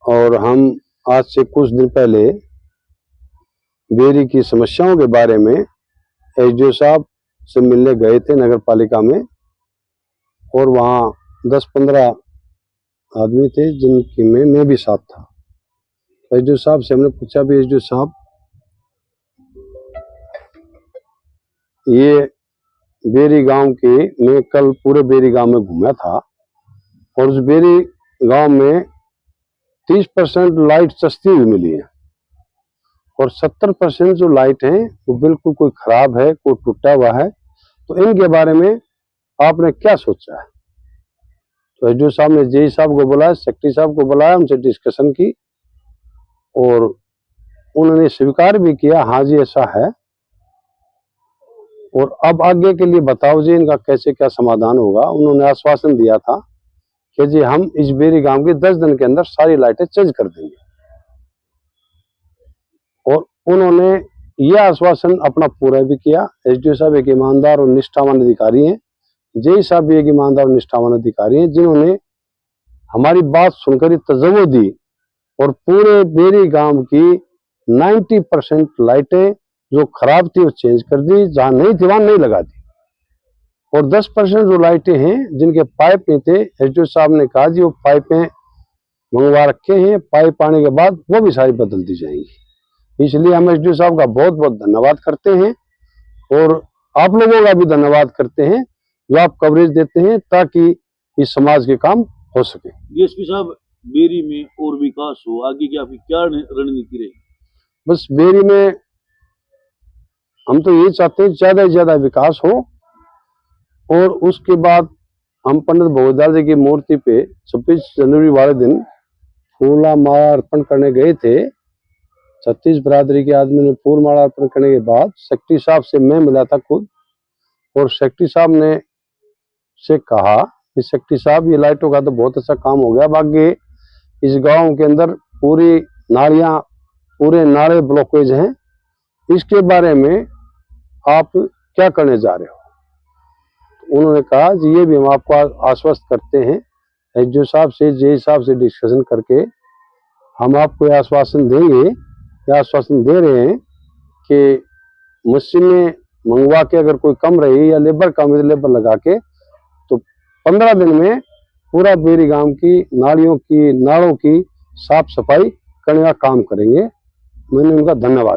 और हम आज से कुछ दिन पहले बेरी की समस्याओं के बारे में एसडीओ साहब से मिलने गए थे नगर पालिका में, और वहाँ 10-15 आदमी थे जिनकी में मैं भी साथ था। एसडीओ साहब से हमने पूछा भी एसडीओ साहब, ये बेरी गांव के, मैं कल पूरे बेरी गांव में घूमा था और उस बेरी गांव में 30% लाइट सस्ती हुई मिली है और 70% जो लाइट है वो बिल्कुल कोई खराब है, कोई टूटा हुआ है। तो इनके बारे में आपने क्या सोचा है? तो एसडीओ साहब ने जेई साहब को बुलाया, सेक्रेटरी साहब को बुलाया, उनसे डिस्कशन की और उन्होंने स्वीकार भी किया, हाँ जी ऐसा है। और अब आगे के लिए बताओ जी इनका कैसे क्या समाधान होगा। उन्होंने आश्वासन दिया था कि जी हम इस बेरी गांव की 10 दिन के अंदर सारी लाइटें चेंज कर देंगे, और उन्होंने यह आश्वासन अपना पूरा भी किया। एसडीओ साहब एक ईमानदार और निष्ठावान अधिकारी हैं, जेई साहब भी एक ईमानदार और निष्ठावान अधिकारी हैं, जिन्होंने हमारी बात सुनकर तजव्वुज दी और पूरे बेरी गांव की 90% लाइटें जो खराब थी वो चेंज कर दी, जहां नहीं थी वहां नहीं लगा दी, और 10% जो लाइटें हैं जिनके पाइप नहीं थे, एसडीओ साहब ने कहा जी वो पाइपें मंगवा रखे हैं, पाइप आने के बाद वो भी सारी बदल दी जाएंगी। इसलिए हम एसडीओ साहब का बहुत बहुत धन्यवाद करते हैं और आप लोगों का भी धन्यवाद करते हैं जो आप कवरेज देते हैं ताकि इस समाज के काम हो सके। डीएसपी साहब, बेरी में और विकास हो, आगे की आपकी क्या रणनीति रहेगी? बस बेरी में हम तो ये चाहते हैं ज्यादा से ज्यादा विकास हो, और उसके बाद हम पंडित भगवतदास जी की मूर्ति पे 26 जनवरी वाले दिन फूला माला अर्पण करने गए थे। 36 बिरादरी के आदमी ने फूल माला अर्पण करने के बाद सेक्रेटरी साहब से मैं मिला था खुद, और सेक्रेटरी साहब ने से कहा कि सेक्रेटरी साहब ये लाइटों का तो बहुत अच्छा काम हो गया, अब आगे इस गांव के अंदर पूरी नालियां, पूरे नाले ब्लॉकेज हैं, इसके बारे में आप क्या करने जा रहे हो? तो उन्होंने कहा जी ये भी हम आपको आश्वस्त करते हैं, एसडीओ साहब से, जेई साहब से डिस्कशन करके हम आपको आश्वासन देंगे, या आश्वासन दे रहे हैं कि मशीनें मंगवा के अगर कोई कम रही या लेबर कम है तो लेबर लगा के तो 15 दिन में पूरा बेरी गांव की नालियों की, नालों की साफ सफाई करने का काम करेंगे। मैंने उनका धन्यवाद